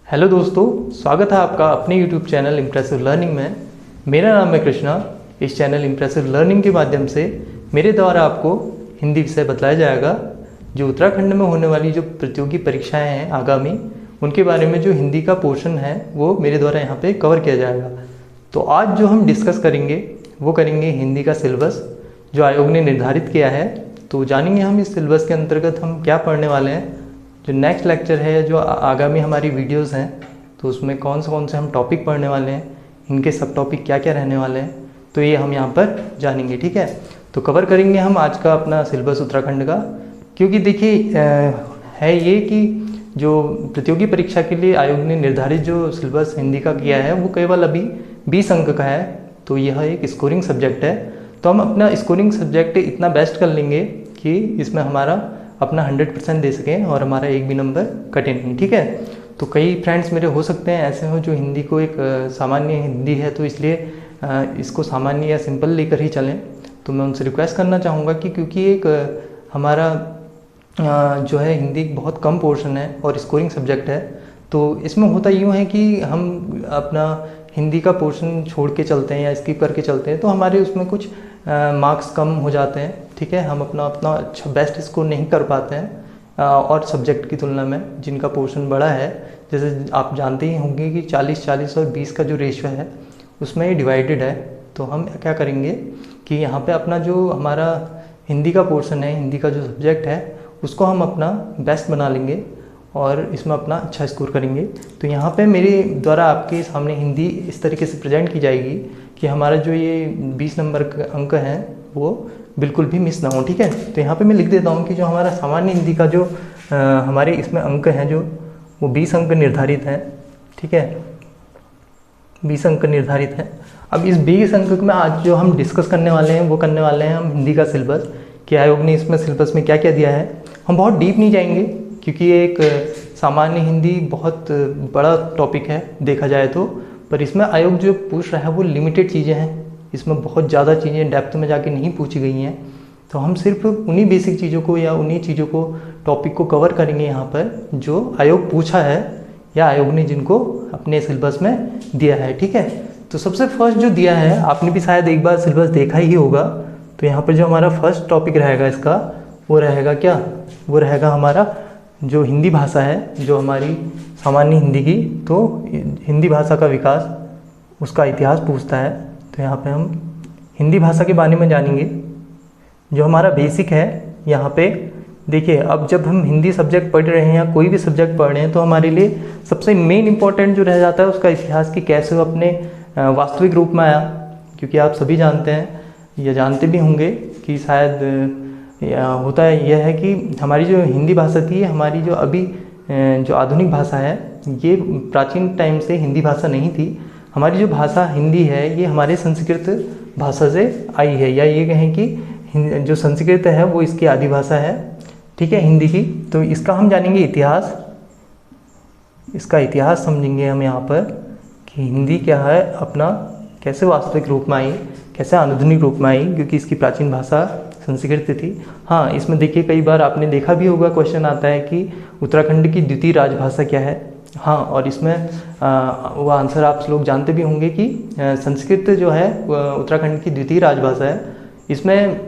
Hello दोस्तों, स्वागत है आपका अपने यूट्यूब चैनल इम्प्रेसिव लर्निंग में। मेरा नाम है कृष्णा। इस चैनल इम्प्रेसिव लर्निंग के माध्यम से मेरे द्वारा आपको हिंदी विषय बताया जाएगा। जो उत्तराखंड में होने वाली जो प्रतियोगी परीक्षाएं हैं आगामी, उनके बारे में जो हिंदी का पोर्शन है वो मेरे द्वारा यहाँ पे कवर किया जाएगा। तो आज जो हम डिस्कस करेंगे वो करेंगे हिंदी का सिलेबस जो आयोग ने निर्धारित किया है। तो जानेंगे हम इस सिलेबस के अंतर्गत हम क्या पढ़ने वाले हैं। जो नेक्स्ट लेक्चर है, जो आगामी हमारी वीडियोस हैं, तो उसमें कौन से हम टॉपिक पढ़ने वाले हैं, इनके सब टॉपिक क्या क्या रहने वाले हैं, तो ये हम यहाँ पर जानेंगे। ठीक है, तो कवर करेंगे हम आज का अपना सिलेबस उत्तराखंड का। क्योंकि देखिए है ये कि जो प्रतियोगी परीक्षा के लिए आयोग ने निर्धारित जो सिलेबस हिंदी का किया है वो केवल अभी 20 अंक का है। तो यह एक स्कोरिंग सब्जेक्ट है। तो हम अपना स्कोरिंग सब्जेक्ट इतना बेस्ट कर लेंगे कि इसमें हमारा अपना 100% दे सकें और हमारा एक भी नंबर कटे नहीं। ठीक है, तो कई फ्रेंड्स मेरे हो सकते हैं ऐसे हो जो हिंदी को एक सामान्य हिंदी है तो इसलिए इसको सामान्य या सिंपल लेकर ही चलें। तो मैं उनसे रिक्वेस्ट करना चाहूँगा कि क्योंकि एक हमारा जो है हिंदी बहुत कम पोर्शन है और स्कोरिंग सब्जेक्ट है, तो इसमें होता यूँ है कि हम अपना हिंदी का पोर्शन छोड़ के चलते हैं या स्किप करके चलते हैं तो हमारे उसमें कुछ मार्क्स कम हो जाते हैं। ठीक है, हम अपना अच्छा बेस्ट स्कोर नहीं कर पाते हैं और सब्जेक्ट की तुलना में जिनका पोर्शन बड़ा है। जैसे आप जानते ही होंगे कि 40-40 और 20 का जो रेशियो है उसमें ये डिवाइडेड है। तो हम क्या करेंगे कि यहाँ पे अपना जो हमारा हिंदी का पोर्शन है, हिंदी का जो सब्जेक्ट है, उसको हम अपना बेस्ट बना लेंगे और इसमें अपना अच्छा स्कोर करेंगे। तो यहाँ पे मेरे द्वारा आपके सामने हिंदी इस तरीके से प्रेजेंट की जाएगी कि हमारा जो ये 20 नंबर का अंक हैं वो बिल्कुल भी मिस ना हो। ठीक है, तो यहाँ पे मैं लिख देता हूँ कि जो हमारा सामान्य हिंदी का जो हमारे इसमें अंक हैं जो वो 20 अंक निर्धारित हैं। ठीक है, 20 अंक निर्धारित हैं। अब इस 20 अंक में आज जो हम डिस्कस करने वाले हैं वो करने वाले हैं हम हिंदी का सिलेबस, कि आयोग ने इसमें सिलेबस में क्या क्या दिया है। हम बहुत डीप नहीं जाएंगे क्योंकि ये एक सामान्य हिंदी बहुत बड़ा टॉपिक है देखा जाए तो, पर इसमें आयोग जो पूछ रहा है वो लिमिटेड चीज़ें हैं। इसमें बहुत ज़्यादा चीज़ें डेप्थ में जाके नहीं पूछी गई हैं। तो हम सिर्फ उन्हीं बेसिक चीज़ों को या उन्हीं चीज़ों को टॉपिक को कवर करेंगे यहाँ पर जो आयोग पूछा है या आयोग ने जिनको अपने सिलेबस में दिया है। ठीक है, तो सबसे फर्स्ट जो दिया है, आपने भी शायद एक बार सिलेबस देखा ही होगा। तो यहाँ पर जो हमारा फर्स्ट टॉपिक रहेगा इसका वो रहेगा क्या, वो रहेगा हमारा जो हिंदी भाषा है, जो हमारी सामान्य हिंदी की, तो हिंदी भाषा का विकास, उसका इतिहास पूछता है। तो यहाँ पे हम हिंदी भाषा के बारे में जानेंगे। जो हमारा बेसिक है यहाँ पे देखिए, अब जब हम हिंदी सब्जेक्ट पढ़ रहे हैं या कोई भी सब्जेक्ट पढ़ रहे हैं तो हमारे लिए सबसे मेन इंपॉर्टेंट जो रह जाता है उसका इतिहास की कैसे वो अपने वास्तविक रूप में आया। क्योंकि आप सभी जानते हैं या जानते भी होंगे कि शायद होता है यह है कि हमारी जो हिंदी भाषा थी, हमारी जो अभी जो आधुनिक भाषा है, ये प्राचीन टाइम से हिंदी भाषा नहीं थी। हमारी जो भाषा हिंदी है ये हमारे संस्कृत भाषा से आई है, या ये कहें कि जो संस्कृत है वो इसकी आदि भाषा है। ठीक है, हिंदी की। तो इसका हम जानेंगे इतिहास, इसका इतिहास समझेंगे हम यहाँ पर कि हिंदी क्या है, अपना कैसे वास्तविक रूप में आई, कैसे आधुनिक रूप में आई, क्योंकि इसकी प्राचीन भाषा संस्कृत थी। हाँ, इसमें देखिए कई बार आपने देखा भी होगा, क्वेश्चन आता है कि उत्तराखंड की द्वितीय राजभाषा क्या है। हाँ, और इसमें वो आंसर आप लोग जानते भी होंगे कि संस्कृत जो है उत्तराखंड की द्वितीय राजभाषा है। इसमें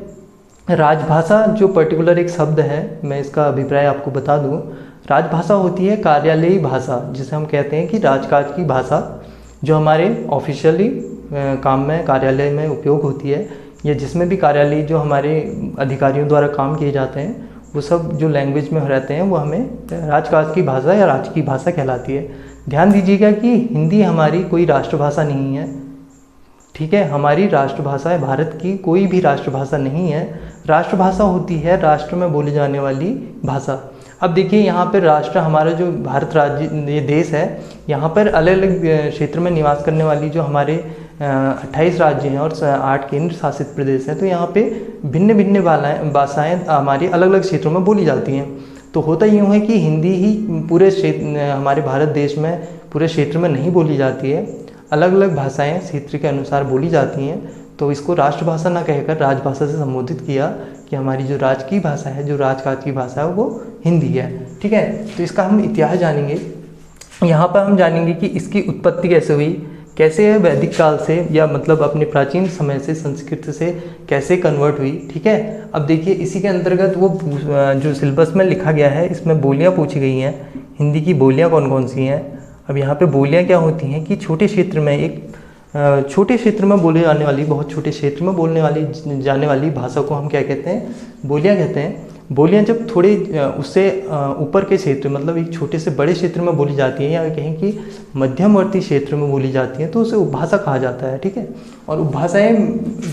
राजभाषा जो पर्टिकुलर एक शब्द है, मैं इसका अभिप्राय आपको बता दूं। राजभाषा होती है कार्यालयी भाषा, जिसे हम कहते हैं कि राजकाज की भाषा, जो हमारे ऑफिशियली काम में कार्यालय में उपयोग होती है, या जिसमें भी कार्यालय जो हमारे अधिकारियों द्वारा काम किए जाते हैं वो सब जो लैंग्वेज में रहते हैं वो हमें राजकाज की भाषा या राज की भाषा कहलाती है। ध्यान दीजिएगा कि हिंदी हमारी कोई राष्ट्रभाषा नहीं है। ठीक है, हमारी राष्ट्रभाषा है, भारत की कोई भी राष्ट्रभाषा नहीं है। राष्ट्रभाषा होती है राष्ट्र में बोली जाने वाली भाषा। अब देखिए यहाँ पर राष्ट्र, हमारा जो भारत राज्य ये देश है, यहाँ पर अलग अलग क्षेत्र में निवास करने वाली जो हमारे 28 राज्य हैं और 8 केंद्र शासित प्रदेश हैं। तो यहाँ पे भिन्न भिन्न भाषाएँ हमारी अलग अलग क्षेत्रों में बोली जाती हैं। तो होता यूँ है कि हिंदी ही पूरे क्षेत्र, हमारे भारत देश में पूरे क्षेत्र में नहीं बोली जाती है, अलग अलग भाषाएं क्षेत्र के अनुसार बोली जाती हैं। तो इसको राष्ट्रभाषा ना कहकर राजभाषा से संबोधित किया कि हमारी जो राज की भाषा है, जो राजकाज की भाषा है वो हिंदी है। ठीक है, तो इसका हम इतिहास जानेंगे। यहाँ पर हम जानेंगे कि इसकी उत्पत्ति कैसे हुई, कैसे है वैदिक काल से या मतलब अपने प्राचीन समय से संस्कृत से कैसे कन्वर्ट हुई। ठीक है, अब देखिए इसी के अंतर्गत वो जो सिलेबस में लिखा गया है इसमें बोलियाँ पूछी गई हैं, हिंदी की बोलियाँ कौन कौन सी हैं। अब यहाँ पे बोलियाँ क्या होती हैं कि छोटे क्षेत्र में छोटे क्षेत्र में बोले जाने वाली, बहुत छोटे क्षेत्र में बोलने वाली जाने वाली भाषा को हम क्या कहते हैं, बोलियाँ कहते हैं। बोलियाँ जब थोड़े उससे ऊपर के क्षेत्र मतलब एक छोटे से बड़े क्षेत्र में बोली जाती है या कहें कि मध्यमवर्ती क्षेत्र में बोली जाती है तो उसे उपभाषा कहा जाता है। ठीक है, और उपभाषाएँ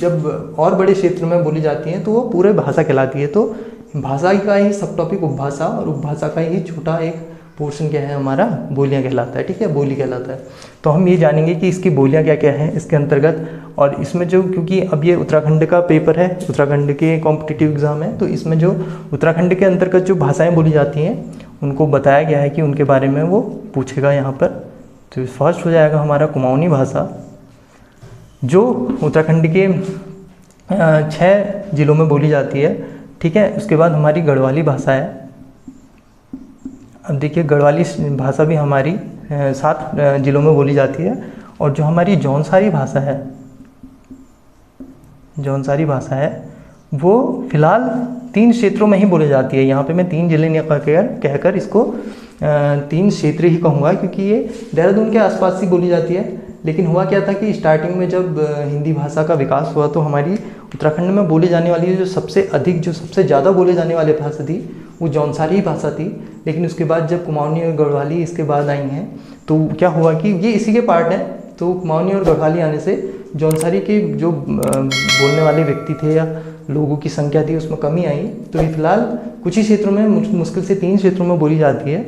जब और बड़े क्षेत्र में बोली जाती हैं तो वो पूरे भाषा कहलाती है। तो भाषा का ही सब टॉपिक उपभाषा और उपभाषा का ही छोटा एक पोर्शन क्या है हमारा, बोलियाँ कहलाता है। ठीक है, बोली कहलाता है। तो हम ये जानेंगे कि इसकी बोलियाँ क्या क्या हैं इसके अंतर्गत। और इसमें जो, क्योंकि अब ये उत्तराखंड का पेपर है, उत्तराखंड के कॉम्पिटिटिव एग्ज़ाम है, तो इसमें जो उत्तराखंड के अंतर्गत जो भाषाएं बोली जाती हैं उनको बताया गया है कि उनके बारे में वो पूछेगा यहाँ पर। तो फर्स्ट हो जाएगा हमारा कुमाऊनी भाषा, जो उत्तराखंड के 6 जिलों में बोली जाती है। ठीक है, उसके बाद हमारी गढ़वाली भाषा है। अब देखिए गढ़वाली भाषा भी हमारी 7 जिलों में बोली जाती है। और जो हमारी जौनसारी भाषा है, जौनसारी भाषा है वो फिलहाल 3 क्षेत्रों में ही बोली जाती है। यहाँ पे मैं 3 जिले नहीं कहकर इसको 3 क्षेत्र ही कहूँगा, क्योंकि ये देहरादून के आसपास ही बोली जाती है। लेकिन हुआ क्या था कि स्टार्टिंग में जब हिंदी भाषा का विकास हुआ तो हमारी उत्तराखंड में बोली जाने वाली जो सबसे ज़्यादा बोले जाने वाली भाषा थी वो जौनसारी भाषा थी। लेकिन उसके बाद जब कुमाऊनी और गढ़वाली इसके बाद आई हैं तो क्या हुआ कि ये इसी के पार्ट हैं। तो कुमाऊनी और गढ़वाली आने से जौनसारी के जो बोलने वाले व्यक्ति थे या लोगों की संख्या थी उसमें कमी आई। तो ये फिलहाल कुछ ही क्षेत्रों में, मुश्किल से 3 क्षेत्रों में बोली जाती है।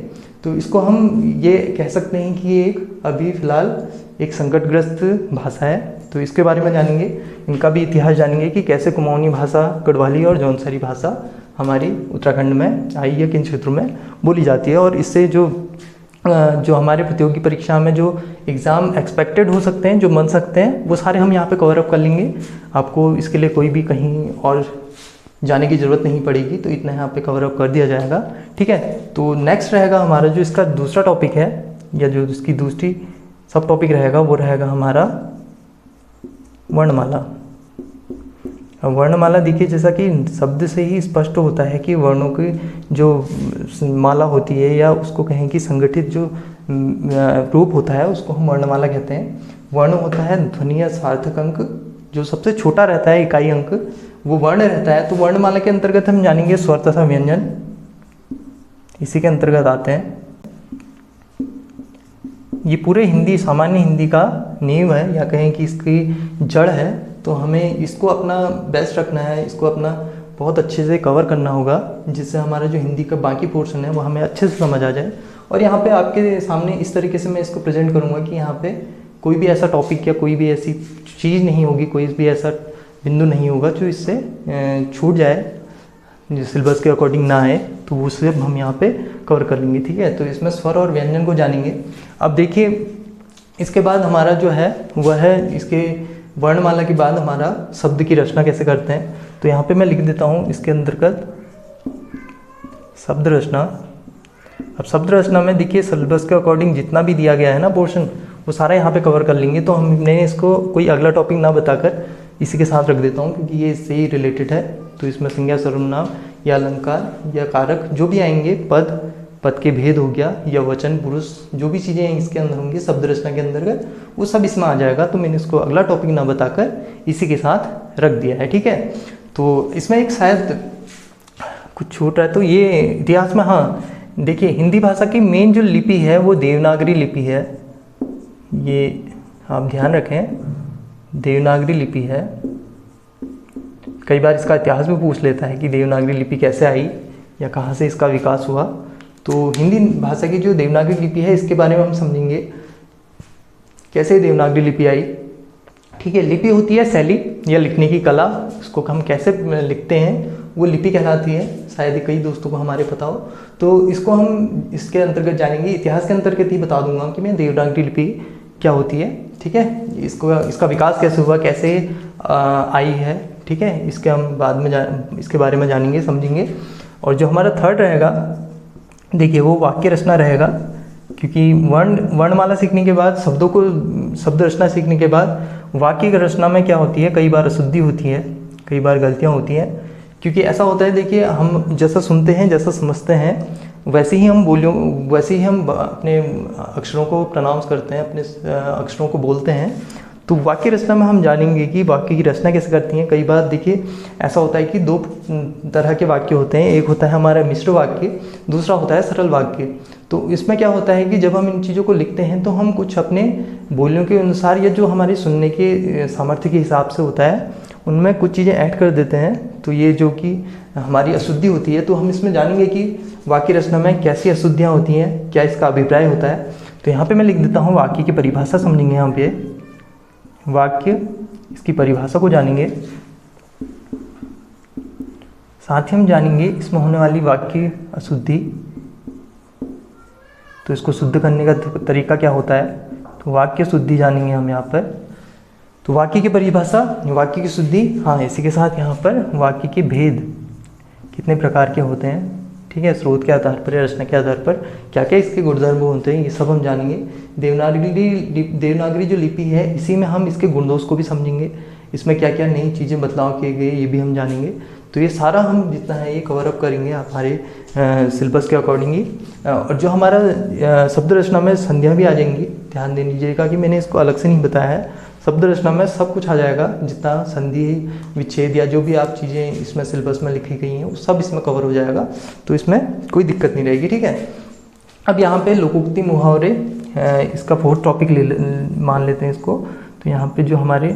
तो इसको हम ये कह सकते हैं कि ये अभी फ़िलहाल एक संकटग्रस्त भाषा है। तो इसके बारे में जानेंगे, इनका भी इतिहास जानेंगे कि कैसे कुमाऊनी भाषा, गढ़वाली और जौनसारी भाषा हमारी उत्तराखंड में आई है, किन क्षेत्रों में बोली जाती है। और इससे जो हमारे प्रतियोगी परीक्षा में जो एग्ज़ाम एक्सपेक्टेड हो सकते हैं, जो बन सकते हैं, वो सारे हम यहाँ पे कवर अप कर लेंगे। आपको इसके लिए कोई भी कहीं और जाने की ज़रूरत नहीं पड़ेगी, तो इतना यहाँ पे कवर अप कर दिया जाएगा। ठीक है, तो नेक्स्ट रहेगा हमारा जो इसका दूसरा टॉपिक है या जो इसकी दूसरी सब टॉपिक रहेगा वो रहेगा हमारा वर्णमाला। अब वर्णमाला देखिए, जैसा कि शब्द से ही स्पष्ट होता है कि वर्णों की जो माला होती है या उसको कहें कि संगठित जो रूप होता है उसको हम वर्णमाला कहते हैं। वर्ण होता है ध्वनि या सार्थक अंक, जो सबसे छोटा रहता है, इकाई अंक, वो वर्ण रहता है। तो वर्णमाला के अंतर्गत हम जानेंगे स्वर तथा व्यंजन, इसी के अंतर्गत आते हैं। ये पूरे हिंदी, सामान्य हिंदी का नींव है या कहें कि इसकी जड़ है। तो हमें इसको अपना बेस्ट रखना है, इसको अपना बहुत अच्छे से कवर करना होगा, जिससे हमारा जो हिंदी का बाकी पोर्शन है वो हमें अच्छे से समझ आ जाए। और यहाँ पे आपके सामने इस तरीके से मैं इसको प्रेजेंट करूँगा कि यहाँ पे कोई भी ऐसा टॉपिक या कोई भी ऐसी चीज़ नहीं होगी, कोई भी ऐसा बिंदु नहीं होगा जो इससे छूट जाए, जो सिलेबस के अकॉर्डिंग ना आए, तो वो सब हम यहाँ पे कवर कर लेंगे। ठीक है, तो इसमें स्वर और व्यंजन को जानेंगे। अब देखिए इसके बाद हमारा जो है वह है, इसके वर्णमाला के बाद हमारा शब्द की रचना कैसे करते हैं। तो यहाँ पे मैं लिख देता हूँ इसके अंतर्गत शब्द रचना। अब शब्द रचना में देखिए सिलेबस के अकॉर्डिंग जितना भी दिया गया है ना पोर्शन, वो सारा यहाँ पे कवर कर लेंगे। तो हमने इसको कोई अगला टॉपिक ना बताकर इसी के साथ रख देता हूँ, क्योंकि ये इससे ही रिलेटेड है। तो इसमें संज्ञा, सर्वनाम या अलंकार या कारक जो भी आएंगे, पद के भेद हो गया या वचन, पुरुष, जो भी चीज़ें इसके अंदर होंगी शब्द रचना के अंतर्गत, वो सब इसमें आ जाएगा। तो मैंने इसको अगला टॉपिक ना बताकर इसी के साथ रख दिया है। ठीक है, तो इसमें एक शायद कुछ छूट रहा है, तो ये इतिहास में, हाँ देखिए हिंदी भाषा की मेन जो लिपि है वो देवनागरी लिपि है। ये आप ध्यान रखें, देवनागरी लिपि है। कई बार इसका इतिहास भी पूछ लेता है कि देवनागरी लिपि कैसे आई या कहाँ से इसका विकास हुआ। तो हिंदी भाषा की जो देवनागरी लिपि है इसके बारे में हम समझेंगे, कैसे देवनागरी लिपि आई। ठीक है, लिपि होती है शैली या लिखने की कला, उसको हम कैसे लिखते हैं वो लिपि कहलाती है। शायद कई दोस्तों को हमारे पता हो, तो इसको हम इसके अंतर्गत जानेंगे। इतिहास के अंतर्गत ही बता दूंगा कि मैं देवनागरी लिपि क्या होती है। ठीक है, इसका विकास कैसे हुआ, कैसे आई है। ठीक है, इसके हम बाद में इसके बारे में जानेंगे, समझेंगे। और जो हमारा थर्ड रहेगा, देखिए वो वाक्य रचना रहेगा। क्योंकि वर्णमाला सीखने के बाद, शब्दों को शब्द रचना सीखने के बाद वाक्य की रचना में क्या होती है, कई बार अशुद्धि होती है, कई बार गलतियाँ होती हैं। क्योंकि ऐसा होता है, देखिए हम जैसा सुनते हैं, जैसा समझते हैं, वैसे ही हम अपने अक्षरों को प्रोनाउंस करते हैं, अपने अक्षरों को बोलते हैं। तो वाक्य रचना में हम जानेंगे कि वाक्य की रचना कैसे करती हैं। कई बार देखिए ऐसा होता है कि दो तरह के वाक्य होते हैं, एक होता है हमारा मिश्र वाक्य, दूसरा होता है सरल वाक्य। तो इसमें क्या होता है कि जब हम इन चीज़ों को लिखते हैं तो हम कुछ अपने बोलियों के अनुसार या जो हमारे सुनने के सामर्थ्य के हिसाब से होता है, उनमें कुछ चीज़ें ऐड कर देते हैं। तो ये जो कि हमारी अशुद्धि होती है, तो हम इसमें जानेंगे कि वाक्य रचना में कैसी अशुद्धियाँ होती हैं, क्या इसका अभिप्राय होता है। तो यहाँ पे मैं लिख देता हूँ, वाक्य की परिभाषा समझेंगे। यहाँ पे वाक्य, इसकी परिभाषा को जानेंगे, साथ ही हम जानेंगे इसमें होने वाली वाक्य अशुद्धि, तो इसको शुद्ध करने का तरीका क्या होता है। तो वाक्य शुद्धि जानेंगे हम यहाँ पर। तो वाक्य की परिभाषा, वाक्य की शुद्धि, हाँ इसी के साथ यहाँ पर वाक्य के भेद कितने प्रकार के होते हैं, ठीक है, स्रोत के आधार पर या रचना के आधार पर क्या क्या इसके गुणधर्म होते हैं, ये सब हम जानेंगे। देवनागरी जो लिपि है, इसी में हम इसके गुणदोष को भी समझेंगे, इसमें क्या क्या नई चीज़ें बदलाव किए गए ये भी हम जानेंगे। तो ये सारा हम जितना है ये कवर अप करेंगे हमारे सिलेबस के अकॉर्डिंगली। और जो हमारा शब्द रचना में संध्या भी आ जाएंगी, ध्यान दे लीजिएगा कि मैंने इसको अलग से नहीं बताया है। शब्द रचना में सब कुछ आ जाएगा, जितना संधि विच्छेद या जो भी आप चीज़ें इसमें सिलेबस में लिखी गई हैं वो सब इसमें कवर हो जाएगा, तो इसमें कोई दिक्कत नहीं रहेगी, ठीक है। अब यहाँ पे लोकोक्ति मुहावरे, इसका 4th टॉपिक मान लेते हैं इसको। तो यहाँ पे जो हमारे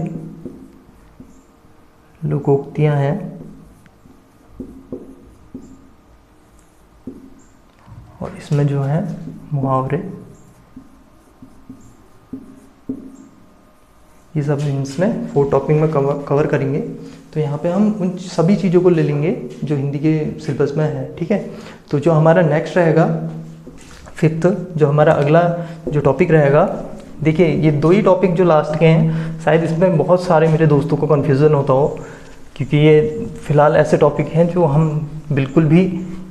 लोकोक्तियाँ हैं और इसमें जो है मुहावरे, ये सब इसमें 4 टॉपिक में कवर करेंगे। तो यहाँ पे हम उन सभी चीज़ों को ले लेंगे जो हिंदी के सिलेबस में है, ठीक है। तो जो हमारा नेक्स्ट रहेगा 5th, जो हमारा अगला जो टॉपिक रहेगा, देखिए ये 2 ही टॉपिक जो लास्ट के हैं, शायद इसमें बहुत सारे मेरे दोस्तों को कन्फ्यूज़न होता हो, क्योंकि ये फ़िलहाल ऐसे टॉपिक हैं जो हम बिल्कुल भी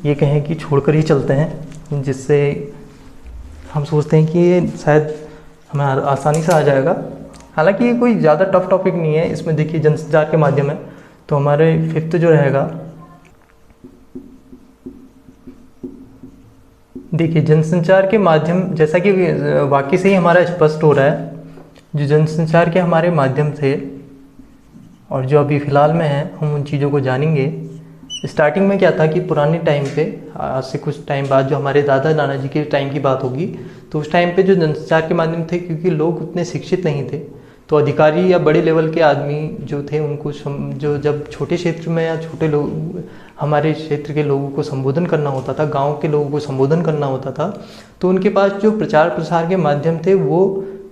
ये कहें कि छोड़कर ही चलते हैं, जिससे हम सोचते हैं कि ये शायद हमें आसानी से आ जाएगा। हालांकि ये कोई ज़्यादा टफ टॉपिक नहीं है। इसमें देखिए जनसंचार के माध्यम है, तो हमारे 5th जो रहेगा, देखिए जनसंचार के माध्यम, जैसा कि वाक्य से ही हमारा स्पष्ट हो रहा है, जो जनसंचार के हमारे माध्यम थे और जो अभी फ़िलहाल में है, हम उन चीज़ों को जानेंगे। स्टार्टिंग में क्या था कि पुराने टाइम पे, आज से कुछ टाइम बाद जो हमारे दादा नाना जी के टाइम की बात होगी, तो उस टाइम पे जो जनसंचार के माध्यम थे, क्योंकि लोग उतने शिक्षित नहीं थे, तो अधिकारी या बड़े लेवल के आदमी जो थे उनको जो जब छोटे क्षेत्र में या छोटे लोग, हमारे क्षेत्र के लोगों को संबोधन करना होता था, गांव के लोगों को संबोधन करना होता था, तो उनके पास जो प्रचार प्रसार के माध्यम थे वो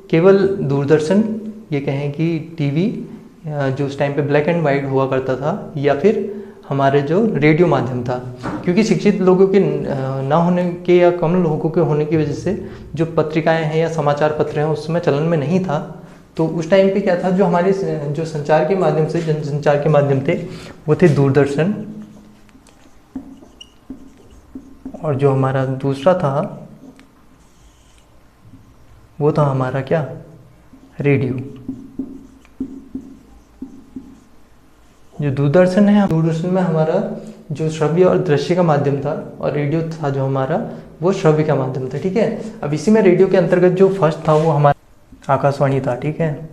केवल दूरदर्शन, ये कहें कि टीवी, जो उस टाइम पे ब्लैक एंड वाइट हुआ करता था, या फिर हमारे जो रेडियो माध्यम था। क्योंकि शिक्षित लोगों के ना होने के या कम लोगों के होने की वजह से जो पत्रिकाएं हैं या समाचार पत्र हैं उसमें चलन में नहीं था। तो उस टाइम पे क्या था, जो हमारे जो संचार के माध्यम से, जनसंचार के माध्यम थे, वो थे दूरदर्शन, और जो हमारा दूसरा था वो था हमारा क्या, रेडियो। जो दूरदर्शन है, दूरदर्शन में हमारा जो श्रव्य और दृश्य का माध्यम था, और रेडियो था जो हमारा वो श्रव्य का माध्यम था, ठीक है। अब इसी में रेडियो के अंतर्गत जो फर्स्ट था वो हमारा आकाशवाणी था, ठीक है।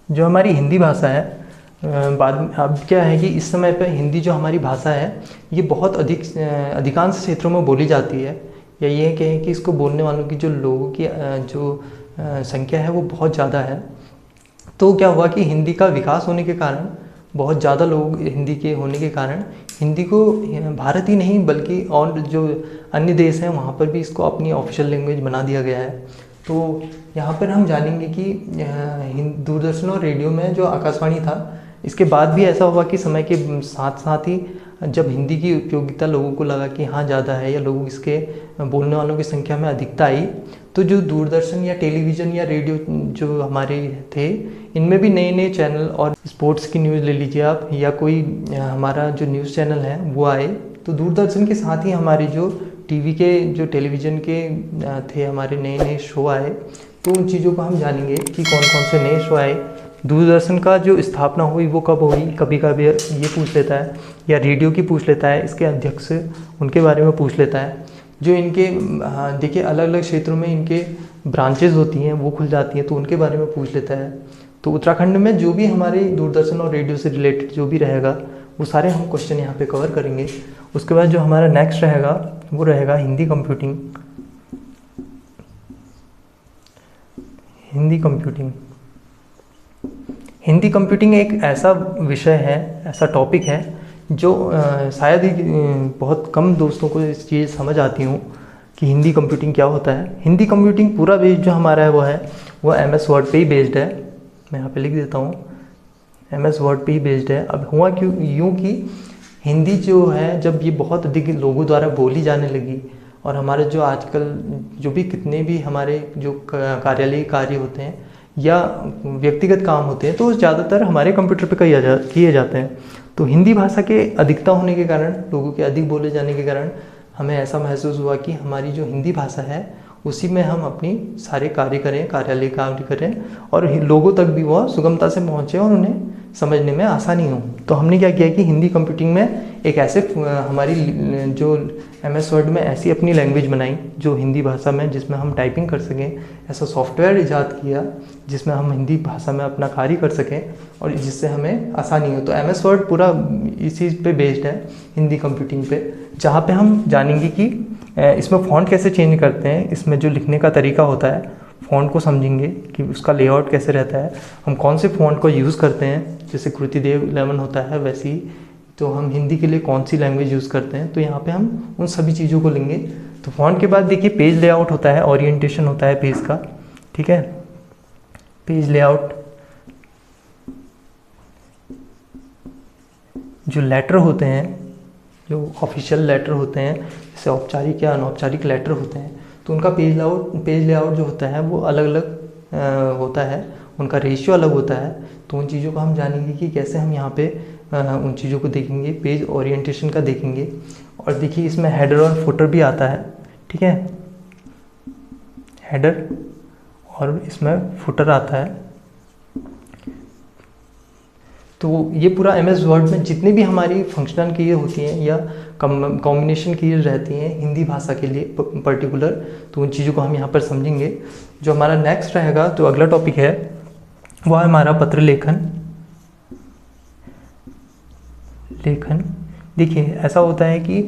जो हमारी हिंदी भाषा है, बाद में अब क्या है कि इस समय पे हिंदी जो हमारी भाषा है ये बहुत अधिकांश क्षेत्रों में बोली जाती है, या ये कहें कि इसको बोलने वालों की जो लोगों की जो संख्या है वो बहुत ज़्यादा है। तो क्या हुआ कि हिंदी का विकास होने के कारण, बहुत ज़्यादा लोग हिंदी के होने के कारण, हिंदी को भारत ही नहीं बल्कि और जो अन्य देश हैं वहाँ पर भी इसको अपनी ऑफिशियल लैंग्वेज बना दिया गया है। तो यहाँ पर हम जानेंगे कि दूरदर्शन और रेडियो में जो आकाशवाणी था, इसके बाद भी ऐसा हुआ कि समय के साथ साथ ही जब हिंदी की उपयोगिता लोगों को लगा कि हाँ ज़्यादा है, या लोग इसके बोलने वालों की संख्या में अधिकता आई, तो जो दूरदर्शन या टेलीविज़न या रेडियो जो हमारे थे, इनमें भी नए नए चैनल, और स्पोर्ट्स की न्यूज़ ले लीजिए आप, या कोई हमारा जो न्यूज़ चैनल है वो आए, तो दूरदर्शन के साथ ही हमारे जो टीवी के जो टेलीविज़न के थे हमारे नए नए शो आए, तो उन चीज़ों को हम जानेंगे कि कौन कौन से नए शो आए। दूरदर्शन का जो स्थापना हुई वो कब हुई, कभी कभी ये पूछ लेता है, या रेडियो की पूछ लेता है, इसके अध्यक्ष उनके बारे में पूछ लेता है। जो इनके देखिए अलग अलग क्षेत्रों में इनके ब्रांचेज होती हैं वो खुल जाती हैं, तो उनके बारे में पूछ लेता है। तो उत्तराखंड में जो भी हमारे दूरदर्शन और रेडियो से रिलेटेड जो भी रहेगा वो सारे हम क्वेश्चन यहाँ पे कवर करेंगे। उसके बाद जो हमारा नेक्स्ट रहेगा वो रहेगा Hindi computing. Hindi computing, Hindi computing एक ऐसा विषय है, ऐसा टॉपिक है जो शायद ही बहुत कम दोस्तों को इस चीज़ समझ आती हूँ कि हिंदी कंप्यूटिंग क्या होता है। हिंदी कंप्यूटिंग पूरा बेस्ड जो हमारा है वो MS वर्ड पे ही बेस्ड है। मैं यहाँ पे लिख देता हूँ, MS वर्ड पे ही बेस्ड है। अब हुआ क्यों यूँ कि हिंदी जो है जब ये बहुत अधिक लोगों द्वारा बोली जाने लगी, और हमारे जो आजकल जो भी कितने भी हमारे जो कार्यालयीय कार्य होते हैं या व्यक्तिगत काम होते हैं तो ज़्यादातर हमारे कंप्यूटर पे किए जाते हैं। तो हिंदी भाषा के अधिकता होने के कारण, लोगों के अधिक बोले जाने के कारण हमें ऐसा महसूस हुआ कि हमारी जो हिंदी भाषा है उसी में हम अपनी सारे कार्य करें, कार्यालय कार्य करें, और लोगों तक भी वह सुगमता से पहुँचे और उन्हें समझने में आसानी हो। तो हमने क्या किया कि हिंदी कंप्यूटिंग में एक ऐसे हमारी जो MS वर्ड में ऐसी अपनी लैंग्वेज बनाई जो हिंदी भाषा में, जिसमें हम टाइपिंग कर सकें, ऐसा सॉफ्टवेयर ईजाद किया जिसमें हम हिंदी भाषा में अपना कार्य कर सकें और जिससे हमें आसानी हो। तो MS वर्ड पूरा इसी पे बेस्ड है, हिंदी कंप्यूटिंग पे, जहाँ पे हम जानेंगे कि इसमें फ़ॉन्ट कैसे चेंज करते हैं, इसमें जो लिखने का तरीका होता है फ़ॉन्ट को समझेंगे कि उसका लेआउट कैसे रहता है, हम कौन से फ़ॉन्ट को यूज़ करते हैं, जैसे कृतिदेव 11 होता है वैसे ही तो हम हिंदी के लिए कौन सी लैंग्वेज यूज़ करते हैं। तो यहाँ पे हम उन सभी चीज़ों को लेंगे। तो फ़ॉन्ट के बाद देखिए पेज लेआउट होता है, ओरिएंटेशन होता है पेज का, ठीक है, पेज लेआउट। जो लेटर होते हैं, जो ऑफिशियल लेटर होते हैं, जैसे औपचारिक या अनौपचारिक लेटर होते हैं, तो उनका पेज लेआउट जो होता है वो अलग अलग होता है, उनका रेशियो अलग होता है। तो उन चीज़ों को हम जानेंगे कि कैसे हम यहाँ पे उन चीज़ों को देखेंगे, पेज ओरिएंटेशन का देखेंगे। और देखिए इसमें हेडर और फुटर भी आता है, ठीक है, हेडर और इसमें फुटर आता है। तो ये पूरा MS वर्ड में जितने भी हमारी फंक्शनल कीज़ होती हैं या कॉम्बिनेशन कीज़ रहती हैं हिंदी भाषा के लिए पर्टिकुलर, तो उन चीज़ों को हम यहाँ पर समझेंगे। जो हमारा नेक्स्ट रहेगा, जो अगला टॉपिक है वह है हमारा पत्र लेखन। देखिए ऐसा होता है कि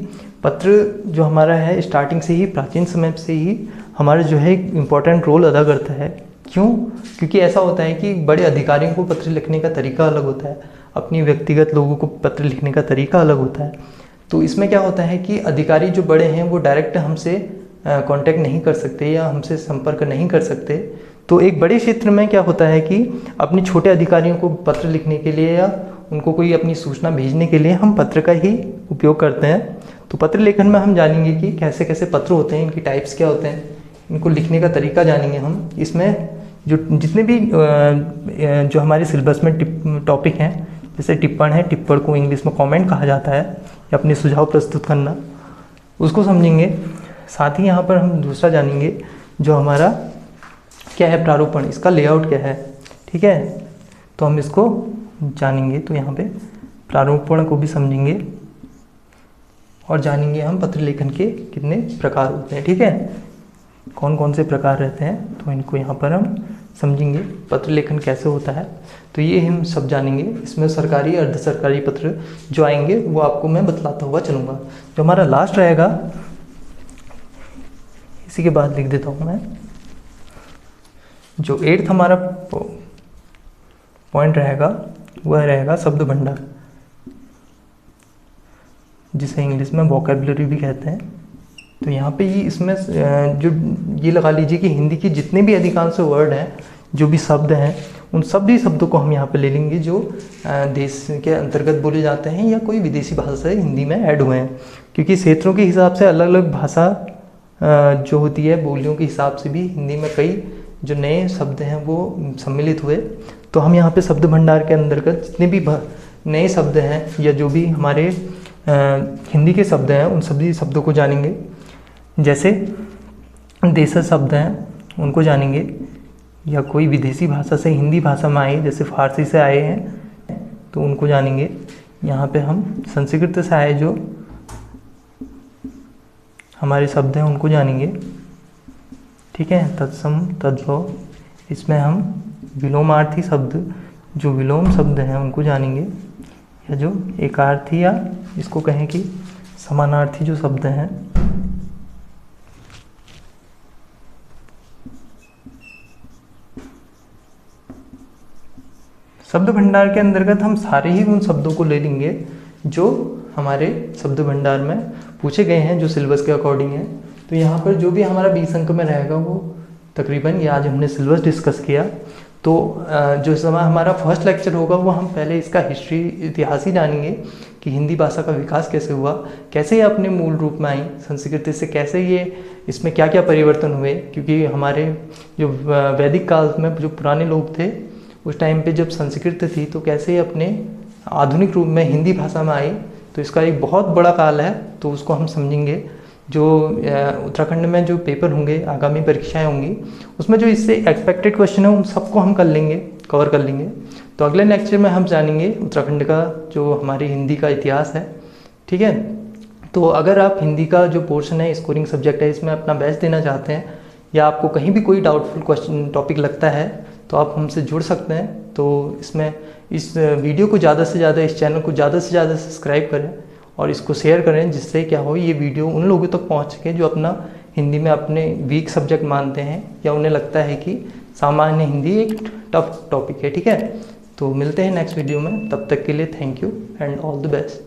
पत्र जो हमारा है स्टार्टिंग से ही, प्राचीन समय से ही हमारा जो है इम्पोर्टेंट रोल अदा करता है। क्यों? क्योंकि ऐसा होता है कि बड़े अधिकारियों को पत्र लिखने का तरीका अलग होता है, अपनी व्यक्तिगत लोगों को पत्र लिखने का तरीका अलग होता है। तो इसमें क्या होता है कि अधिकारी जो बड़े हैं वो डायरेक्ट हमसे कांटेक्ट नहीं कर सकते या हमसे संपर्क नहीं कर सकते। तो एक बड़े क्षेत्र में क्या होता है कि अपने छोटे अधिकारियों को पत्र लिखने के लिए या उनको कोई अपनी सूचना भेजने के लिए हम पत्र का ही उपयोग करते हैं। तो पत्र लेखन में हम जानेंगे कि कैसे कैसे पत्र होते हैं, इनकी टाइप्स क्या होते हैं, इनको लिखने का तरीका जानेंगे हम। इसमें जो जितने भी जो हमारे सिलेबस में टॉपिक हैं, जैसे टिप्पण है, टिप्पण को इंग्लिश में कमेंट कहा जाता है, या अपने सुझाव प्रस्तुत करना, उसको समझेंगे। साथ ही यहाँ पर हम दूसरा जानेंगे जो हमारा क्या है, प्रारूपण, इसका लेआउट क्या है, ठीक है, तो हम इसको जानेंगे। तो यहाँ पे प्रारूपण को भी समझेंगे और जानेंगे हम पत्र लेखन के कितने प्रकार होते हैं, ठीक है, कौन कौन से प्रकार रहते हैं, तो इनको यहाँ पर हम समझेंगे। पत्र लेखन कैसे होता है तो ये हम सब जानेंगे। इसमें सरकारी अर्ध सरकारी पत्र जो आएंगे वो आपको मैं बतलाता हुआ चलूँगा। जो हमारा लास्ट रहेगा, इसी के बाद लिख देता हूँ मैं, जो 8th हमारा पॉइंट रहेगा वह रहेगा शब्द भंडार, जिसे इंग्लिश में वोकैबुलरी भी कहते हैं। तो यहाँ पे ये इसमें जो ये लगा लीजिए कि हिंदी की जितने भी अधिकांश वर्ड हैं, जो भी शब्द हैं, उन सभी शब्दों को हम यहाँ पे ले लेंगे जो देश के अंतर्गत बोले जाते हैं या कोई विदेशी भाषा से हिंदी में ऐड हुए हैं। क्योंकि क्षेत्रों के हिसाब से अलग अलग भाषा जो होती है, बोलियों के हिसाब से भी हिंदी में कई जो नए शब्द हैं वो सम्मिलित हुए। तो हम यहाँ पे शब्द भंडार के अंतर्गत जितने भी नए शब्द हैं या जो भी हमारे हिंदी के शब्द हैं उन सभी शब्दों को जानेंगे। जैसे देशज शब्द हैं उनको जानेंगे, या कोई विदेशी भाषा से हिंदी भाषा में आए, जैसे फारसी से आए हैं तो उनको जानेंगे। यहाँ पे हम संस्कृत से आए जो हमारे शब्द हैं उनको जानेंगे। ठीक है, तत्सम तद्भव, इसमें हम विलोमार्थी शब्द जो विलोम शब्द हैं उनको जानेंगे, या जो एकार्थी या इसको कहें कि समानार्थी जो शब्द हैं। शब्द भंडार के अंतर्गत हम सारे ही उन शब्दों को ले लेंगे जो हमारे शब्द भंडार में पूछे गए हैं, जो सिलेबस के अकॉर्डिंग है। तो यहाँ पर जो भी हमारा 20 अंक में रहेगा वो तकरीबन, ये आज हमने सिलेबस डिस्कस किया। तो जो समय हमारा फर्स्ट लेक्चर होगा वो हम पहले इसका हिस्ट्री, इतिहास ही जानेंगे कि हिंदी भाषा का विकास कैसे हुआ, कैसे ये अपने मूल रूप में आई, संस्कृत से कैसे ये इसमें क्या क्या परिवर्तन हुए। क्योंकि हमारे जो वैदिक काल में जो पुराने लोग थे उस टाइम पे जब संस्कृत थी तो कैसे अपने आधुनिक रूप में हिंदी भाषा में आई, तो इसका एक बहुत बड़ा काल है, तो उसको हम समझेंगे। जो उत्तराखंड में जो पेपर होंगे, आगामी परीक्षाएं होंगी, उसमें जो इससे एक्सपेक्टेड क्वेश्चन है उन सबको हम कर लेंगे, कवर कर लेंगे। तो अगले लेक्चर में हम जानेंगे उत्तराखंड का जो हमारी हिंदी का इतिहास है। ठीक है, तो अगर आप हिंदी का जो पोर्शन है, स्कोरिंग सब्जेक्ट है, इसमें अपना बेस्ट देना चाहते हैं, या आपको कहीं भी कोई डाउटफुल क्वेश्चन टॉपिक लगता है तो आप हमसे जुड़ सकते हैं। तो इसमें इस वीडियो को ज़्यादा से ज़्यादा, इस चैनल को ज़्यादा से ज़्यादा सब्सक्राइब करें और इसको शेयर करें, जिससे क्या हो, ये वीडियो उन लोगों तक पहुंच सके जो अपना हिंदी में अपने वीक सब्जेक्ट मानते हैं, या उन्हें लगता है कि सामान्य हिंदी एक टफ टॉपिक है। ठीक है, तो मिलते हैं नेक्स्ट वीडियो में, तब तक के लिए thank you and all the best.